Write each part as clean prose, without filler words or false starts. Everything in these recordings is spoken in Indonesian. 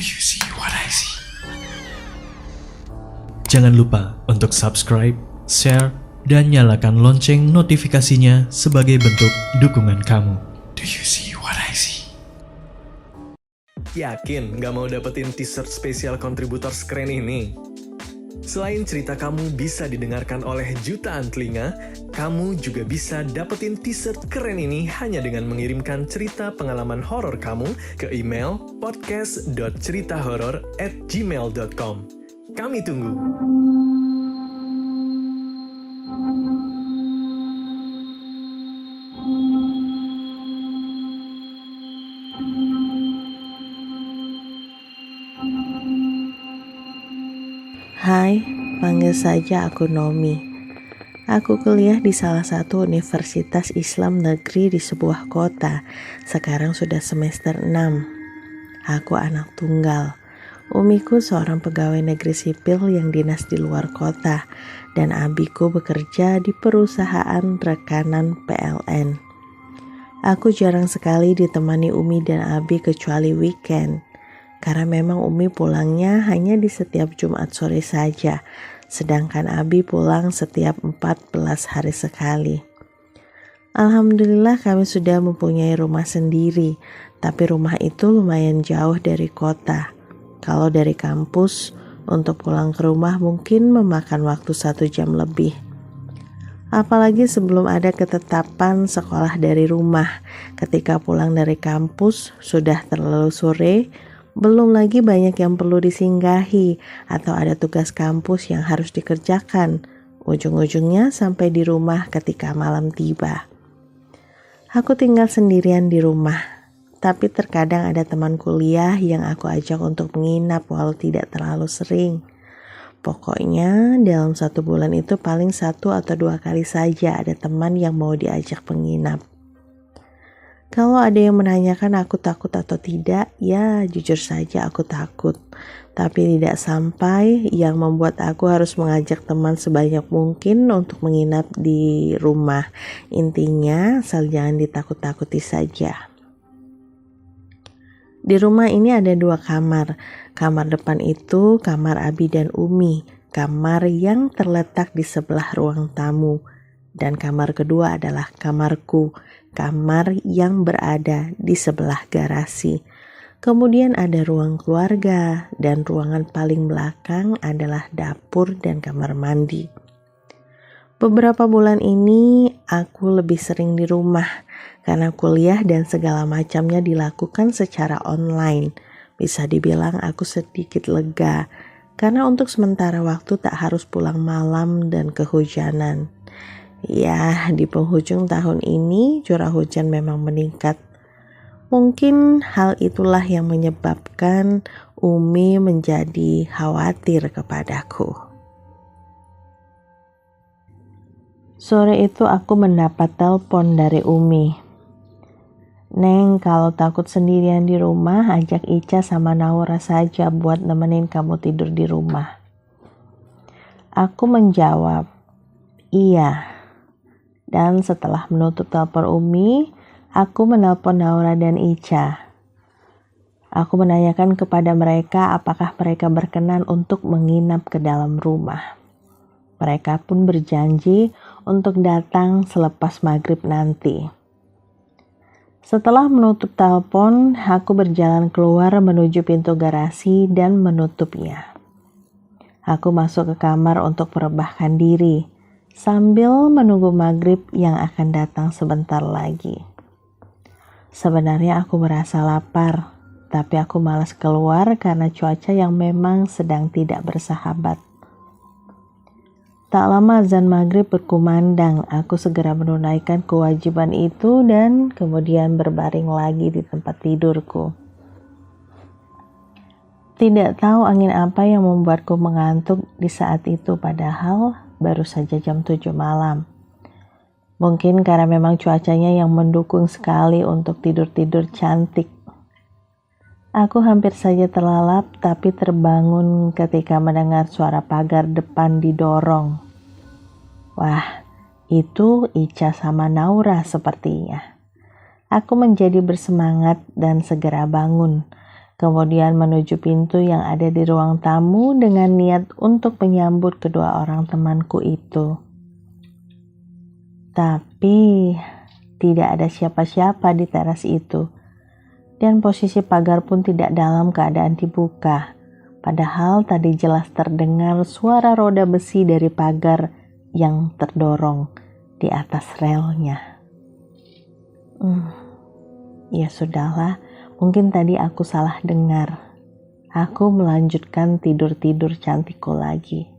you see what I see? Jangan lupa untuk subscribe, share, dan nyalakan lonceng notifikasinya sebagai bentuk dukungan kamu. Do you see what I see? Yakin gak mau dapetin t-shirt spesial kontributor keren ini? Selain cerita kamu bisa didengarkan oleh jutaan telinga, kamu juga bisa dapetin t-shirt keren ini hanya dengan mengirimkan cerita pengalaman horor kamu ke email podcast.ceritahoror@gmail.com. Kami tunggu. Hai, panggil saja aku Nomi. Aku kuliah di salah satu universitas Islam negeri di sebuah kota. Sekarang sudah semester 6. Aku anak tunggal. Umiku seorang pegawai negeri sipil yang dinas di luar kota, dan abiku bekerja di perusahaan rekanan PLN. Aku jarang sekali ditemani Umi dan Abi kecuali weekend. Karena memang Umi pulangnya hanya di setiap Jumat sore saja, sedangkan Abi pulang setiap 14 hari sekali. Alhamdulillah kami sudah mempunyai rumah sendiri, tapi rumah itu lumayan jauh dari kota. Kalau dari kampus, untuk pulang ke rumah mungkin memakan waktu 1 jam lebih. Apalagi sebelum ada ketetapan sekolah dari rumah, ketika pulang dari kampus sudah terlalu sore. Belum lagi banyak yang perlu disinggahi atau ada tugas kampus yang harus dikerjakan. Ujung-ujungnya sampai di rumah ketika malam tiba. Aku tinggal sendirian di rumah, tapi terkadang ada teman kuliah yang aku ajak untuk menginap walau tidak terlalu sering. Pokoknya dalam 1 bulan itu paling 1 atau 2 kali saja ada teman yang mau diajak menginap. Kalau ada yang menanyakan aku takut atau tidak, ya jujur saja aku takut. Tapi tidak sampai yang membuat aku harus mengajak teman sebanyak mungkin untuk menginap di rumah. Intinya asal jangan ditakut-takuti saja. Di rumah ini ada 2 kamar. Kamar depan itu kamar Abi dan Umi. Kamar yang terletak di sebelah ruang tamu. Dan kamar kedua adalah kamarku, kamar yang berada di sebelah garasi. Kemudian ada ruang keluarga dan ruangan paling belakang adalah dapur dan kamar mandi. Beberapa bulan ini aku lebih sering di rumah karena kuliah dan segala macamnya dilakukan secara online. Bisa dibilang aku sedikit lega karena untuk sementara waktu tak harus pulang malam dan kehujanan. Ya, di penghujung tahun ini curah hujan memang meningkat. Mungkin hal itulah yang menyebabkan Umi menjadi khawatir kepadaku. Sore itu aku mendapat telepon dari Umi. Neng, kalau takut sendirian di rumah, ajak Ica sama Naura saja buat nemenin kamu tidur di rumah. Aku menjawab, iya. Dan setelah menutup telepon Umi, aku menelpon Naura dan Ica. Aku menanyakan kepada mereka apakah mereka berkenan untuk menginap ke dalam rumah. Mereka pun berjanji untuk datang selepas maghrib nanti. Setelah menutup telepon, aku berjalan keluar menuju pintu garasi dan menutupnya. Aku masuk ke kamar untuk merebahkan diri, sambil menunggu maghrib yang akan datang sebentar lagi. Sebenarnya aku merasa lapar, tapi aku malas keluar karena cuaca yang memang sedang tidak bersahabat. Tak lama azan maghrib berkumandang, aku segera menunaikan kewajiban itu dan kemudian berbaring lagi di tempat tidurku. Tidak tahu angin apa yang membuatku mengantuk di saat itu, padahal baru saja jam 7 malam. Mungkin karena memang cuacanya yang mendukung sekali untuk tidur-tidur cantik. Aku hampir saja terlalap tapi terbangun ketika mendengar suara pagar depan didorong. Wah, itu Ica sama Naura sepertinya. Aku menjadi bersemangat dan segera bangun. kemudian menuju pintu yang ada di ruang tamu dengan niat untuk menyambut kedua orang temanku itu. Tapi tidak ada siapa-siapa di teras itu, dan posisi pagar pun tidak dalam keadaan dibuka. Padahal tadi jelas terdengar suara roda besi dari pagar yang terdorong di atas relnya. Ya sudahlah, mungkin tadi aku salah dengar. Aku melanjutkan tidur-tidur cantikku lagi.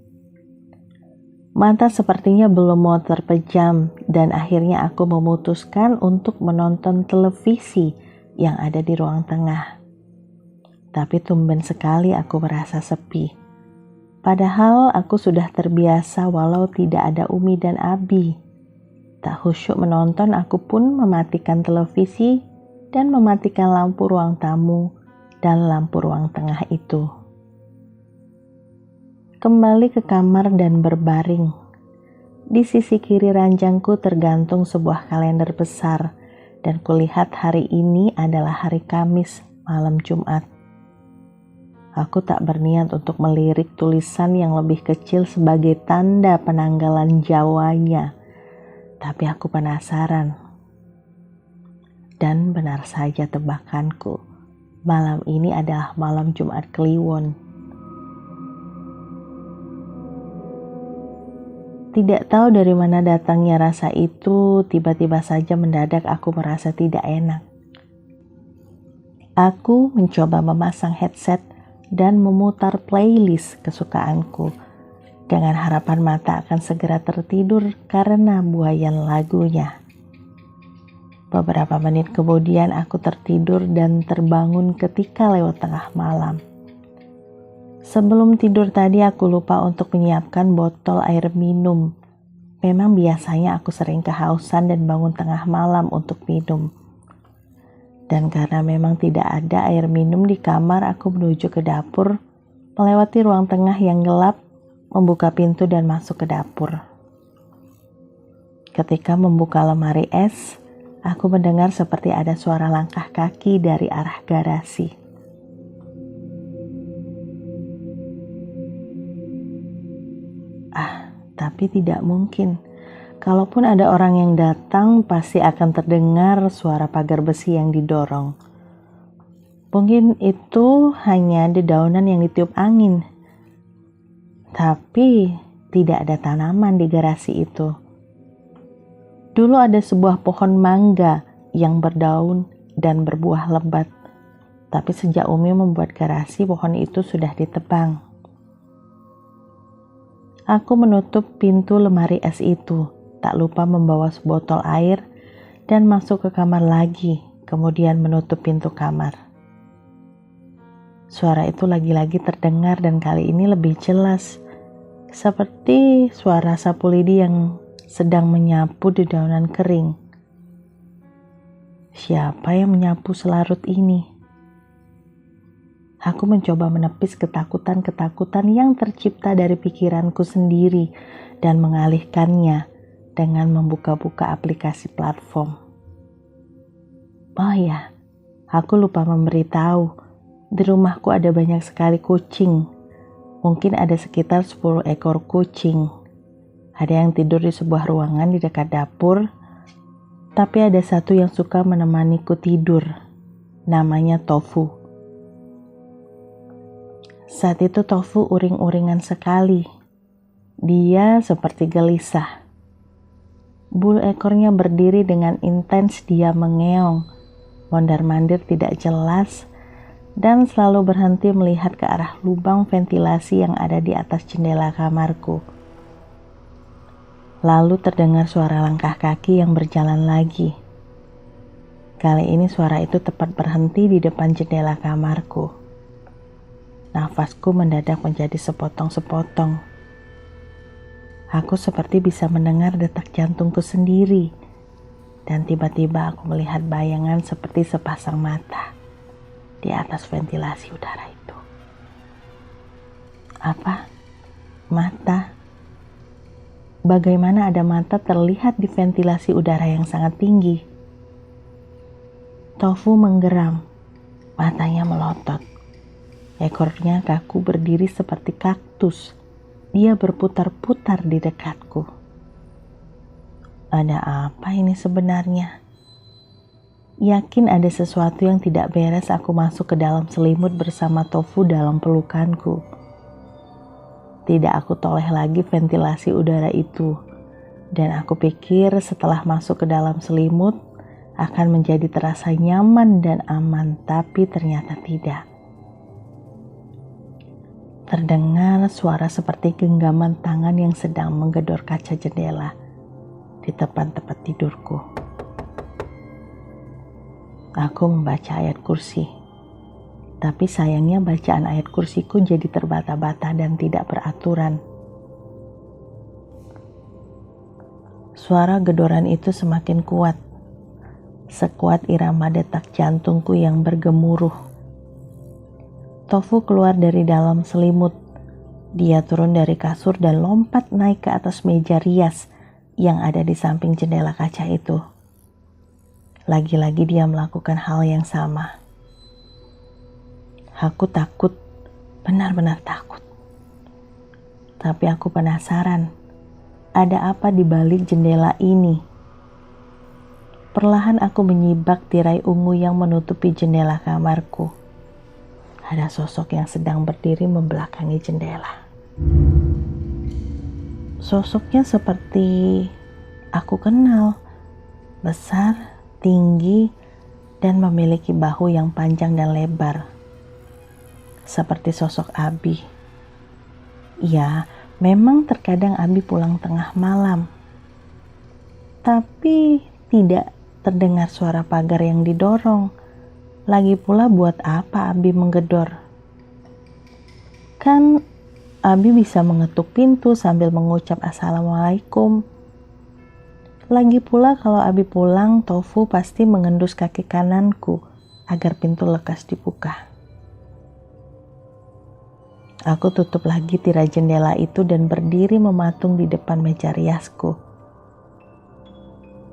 Mata sepertinya belum mau terpejam dan akhirnya aku memutuskan untuk menonton televisi yang ada di ruang tengah. Tapi tumben sekali aku merasa sepi. Padahal aku sudah terbiasa walau tidak ada Umi dan Abi. Tak khusyuk menonton, aku pun mematikan televisi dan mematikan lampu ruang tamu dan lampu ruang tengah itu. Kembali ke kamar dan berbaring. Di sisi kiri ranjangku tergantung sebuah kalender besar dan kulihat hari ini adalah hari Kamis, malam Jumat. Aku tak berniat untuk melirik tulisan yang lebih kecil sebagai tanda penanggalan Jawanya. Tapi aku penasaran. Dan benar saja tebakanku. Malam ini adalah malam Jumat Kliwon. Tidak tahu dari mana datangnya rasa itu, tiba-tiba saja mendadak aku merasa tidak enak. Aku mencoba memasang headset dan memutar playlist kesukaanku dengan harapan mata akan segera tertidur karena buayan lagunya. Beberapa menit kemudian aku tertidur dan terbangun ketika lewat tengah malam. Sebelum tidur tadi aku lupa untuk menyiapkan botol air minum. Memang biasanya aku sering kehausan dan bangun tengah malam untuk minum. Dan karena memang tidak ada air minum di kamar, aku menuju ke dapur, melewati ruang tengah yang gelap, membuka pintu dan masuk ke dapur. Ketika membuka lemari es, aku mendengar seperti ada suara langkah kaki dari arah garasi. Tapi tidak mungkin. Kalaupun ada orang yang datang, pasti akan terdengar suara pagar besi yang didorong. Mungkin itu hanya dedaunan yang ditiup angin. Tapi tidak ada tanaman di garasi itu. Dulu ada sebuah pohon mangga yang berdaun dan berbuah lebat. Tapi sejak Umi membuat garasi, pohon itu sudah ditebang. Aku menutup pintu lemari es itu. Tak lupa membawa sebotol air dan masuk ke kamar lagi, kemudian menutup pintu kamar. Suara itu lagi-lagi terdengar dan kali ini lebih jelas, seperti suara sapu lidi yang sedang menyapu dedaunan kering. Siapa yang menyapu selarut ini? Aku mencoba menepis ketakutan-ketakutan yang tercipta dari pikiranku sendiri dan mengalihkannya dengan membuka-buka aplikasi platform. Oh ya, aku lupa memberitahu, di rumahku ada banyak sekali kucing. Mungkin ada sekitar 10 ekor kucing. Ada yang tidur di sebuah ruangan di dekat dapur, tapi ada satu yang suka menemaniku tidur. Namanya Tofu. Saat itu Tofu uring-uringan sekali. Dia seperti gelisah. Bulu ekornya berdiri dengan intens, dia mengeong, mondar-mandir tidak jelas, dan selalu berhenti melihat ke arah lubang ventilasi yang ada di atas jendela kamarku. Lalu terdengar suara langkah kaki yang berjalan lagi. Kali ini suara itu tepat berhenti di depan jendela kamarku. Nafasku mendadak menjadi sepotong-sepotong. Aku seperti bisa mendengar detak jantungku sendiri. Dan tiba-tiba aku melihat bayangan seperti sepasang mata di atas ventilasi udara itu. Apa? Mata? Bagaimana ada mata terlihat di ventilasi udara yang sangat tinggi? Tofu menggeram. Matanya melotot. Ekornya kaku berdiri seperti kaktus. Dia berputar-putar di dekatku. Ada apa ini sebenarnya? Yakin ada sesuatu yang tidak beres. Aku masuk ke dalam selimut bersama Tofu dalam pelukanku. Tidak aku toleh lagi ventilasi udara itu. Dan aku pikir setelah masuk ke dalam selimut akan menjadi terasa nyaman dan aman, tapi ternyata tidak. Terdengar suara seperti genggaman tangan yang sedang menggedor kaca jendela di tempat tidurku. Aku membaca ayat kursi, tapi sayangnya bacaan ayat kursiku jadi terbata-bata dan tidak beraturan. Suara gedoran itu semakin kuat, sekuat irama detak jantungku yang bergemuruh. Tofu keluar dari dalam selimut. Dia turun dari kasur dan lompat naik ke atas meja rias yang ada di samping jendela kaca itu. Lagi-lagi dia melakukan hal yang sama. Aku takut, benar-benar takut. Tapi aku penasaran, ada apa di balik jendela ini? Perlahan aku menyibak tirai ungu yang menutupi jendela kamarku. Ada sosok yang sedang berdiri membelakangi jendela. Sosoknya seperti aku kenal, besar, tinggi, dan memiliki bahu yang panjang dan lebar. Seperti sosok Abi. Ya, memang terkadang Abi pulang tengah malam. Tapi tidak terdengar suara pagar yang didorong. Lagi pula buat apa Abi menggedor? Kan Abi bisa mengetuk pintu sambil mengucap Assalamualaikum. Lagi pula kalau Abi pulang, Tofu pasti mengendus kaki kananku agar pintu lekas dibuka. Aku tutup lagi tirai jendela itu dan berdiri mematung di depan meja riasku.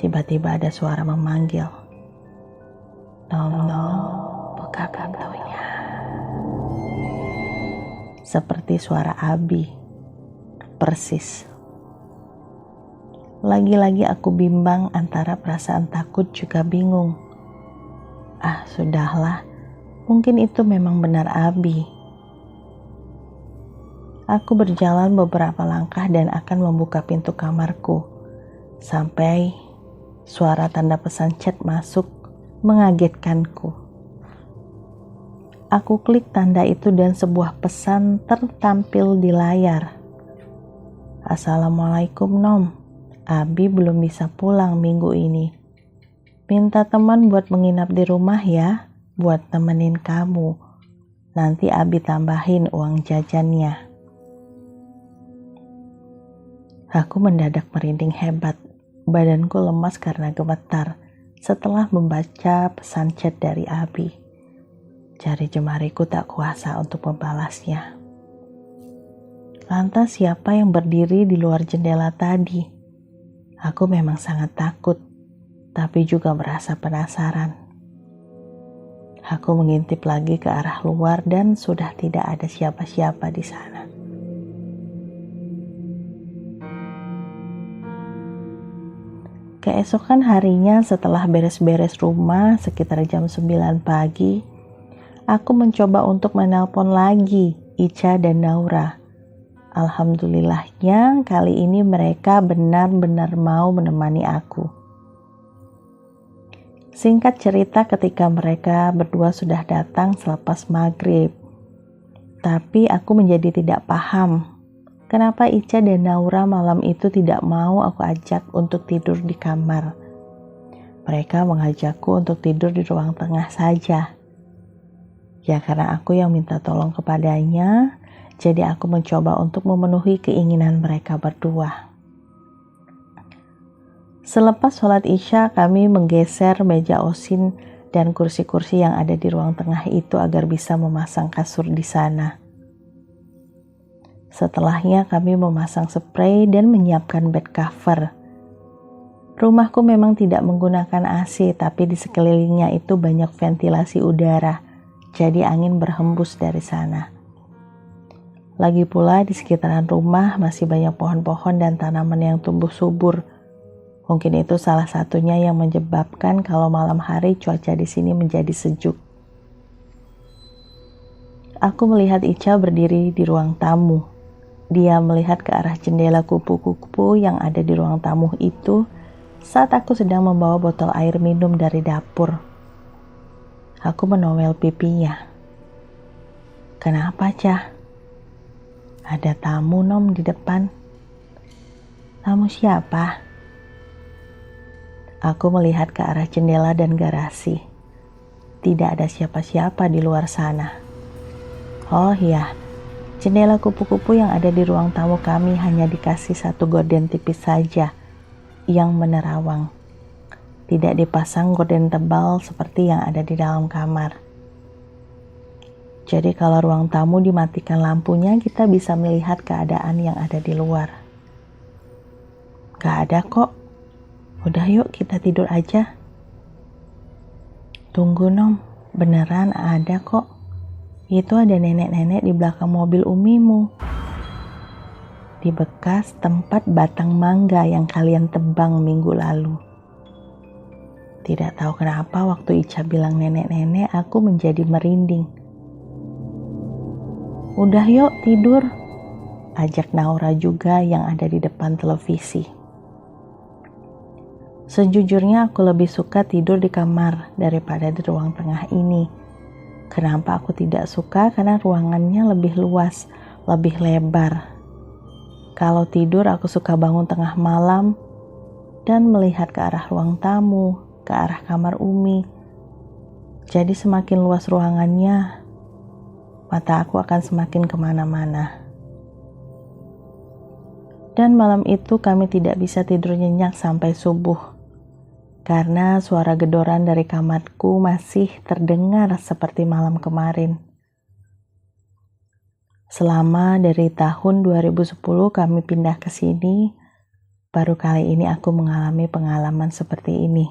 Tiba-tiba ada suara memanggil. Nom, buka pintunya. Seperti suara Abi. Persis. Lagi-lagi aku bimbang antara perasaan takut juga bingung. Sudahlah. Mungkin itu memang benar Abi. Aku berjalan beberapa langkah dan akan membuka pintu kamarku. Sampai suara tanda pesan chat masuk mengagetkanku. Aku klik tanda itu dan sebuah pesan tertampil di layar. Assalamualaikum Nom, Abi belum bisa pulang minggu ini. Minta teman buat menginap di rumah ya, buat temenin kamu. Nanti Abi tambahin uang jajannya. Aku mendadak merinding hebat. Badanku lemas karena gemetar setelah membaca pesan chat dari Abi. Jari jemariku tak kuasa untuk membalasnya. Lantas siapa yang berdiri di luar jendela tadi? Aku memang sangat takut, tapi juga merasa penasaran. Aku mengintip lagi ke arah luar dan sudah tidak ada siapa-siapa di sana. Keesokan harinya setelah beres-beres rumah sekitar jam 9 pagi, aku mencoba untuk menelpon lagi Ica dan Naura. Alhamdulillahnya kali ini mereka benar-benar mau menemani aku. Singkat cerita ketika mereka berdua sudah datang selepas maghrib. Tapi aku menjadi tidak paham. Kenapa Ica dan Naura malam itu tidak mau aku ajak untuk tidur di kamar? Mereka mengajakku untuk tidur di ruang tengah saja. Ya karena aku yang minta tolong kepadanya, jadi aku mencoba untuk memenuhi keinginan mereka berdua. Selepas sholat Isya, kami menggeser meja osin dan kursi-kursi yang ada di ruang tengah itu agar bisa memasang kasur di sana. Setelahnya kami memasang spray dan menyiapkan bed cover. Rumahku memang tidak menggunakan AC, tapi di sekelilingnya itu banyak ventilasi udara. jadi angin berhembus dari sana. Lagi pula di sekitaran rumah masih banyak pohon-pohon dan tanaman yang tumbuh subur. Mungkin itu salah satunya yang menyebabkan kalau malam hari cuaca di sini menjadi sejuk. Aku melihat Ica berdiri di ruang tamu. Dia melihat ke arah jendela kupu-kupu yang ada di ruang tamu itu saat aku sedang membawa botol air minum dari dapur. Aku menowel pipinya. "Kenapa, Cah? Ada tamu, Nom, di depan." "Tamu siapa?" Aku melihat ke arah jendela dan garasi. Tidak ada siapa-siapa di luar sana. Oh iya, jendela kupu-kupu yang ada di ruang tamu kami hanya dikasih satu gorden tipis saja yang menerawang. Tidak dipasang gorden tebal seperti yang ada di dalam kamar. Jadi kalau ruang tamu dimatikan lampunya, kita bisa melihat keadaan yang ada di luar. "Gak ada kok. Udah yuk kita tidur aja." "Tunggu, Nom. Beneran ada kok. Itu ada nenek-nenek di belakang mobil umimu. Di bekas tempat batang mangga yang kalian tebang minggu lalu." Tidak tahu kenapa waktu Ica bilang nenek-nenek, aku menjadi merinding. "Udah yuk tidur," ajak Naura juga yang ada di depan televisi. Sejujurnya aku lebih suka tidur di kamar daripada di ruang tengah ini. Kenapa aku tidak suka? Karena ruangannya lebih luas, lebih lebar. Kalau tidur aku suka bangun tengah malam dan melihat ke arah ruang tamu, ke arah kamar Umi. Jadi semakin luas ruangannya, mata aku akan semakin kemana-mana. Dan malam itu kami tidak bisa tidur nyenyak sampai subuh. Karena suara gedoran dari kamarku masih terdengar seperti malam kemarin. Selama dari tahun 2010 kami pindah ke sini, baru kali ini aku mengalami pengalaman seperti ini.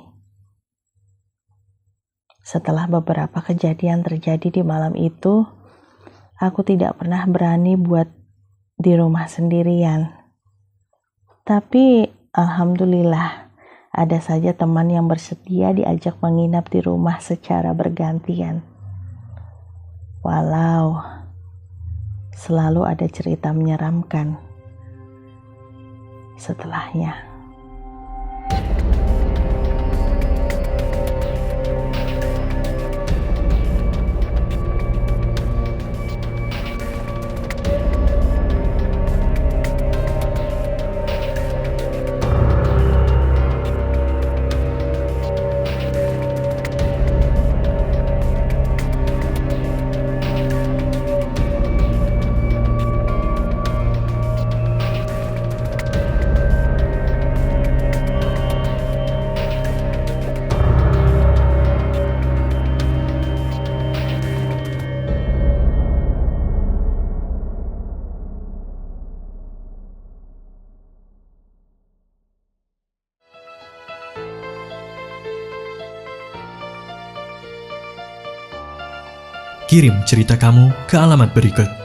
Setelah beberapa kejadian terjadi di malam itu, aku tidak pernah berani buat di rumah sendirian. Tapi alhamdulillah ada saja teman yang bersedia diajak menginap di rumah secara bergantian. Walau selalu ada cerita menyeramkan setelahnya. Kirim cerita kamu ke alamat berikut.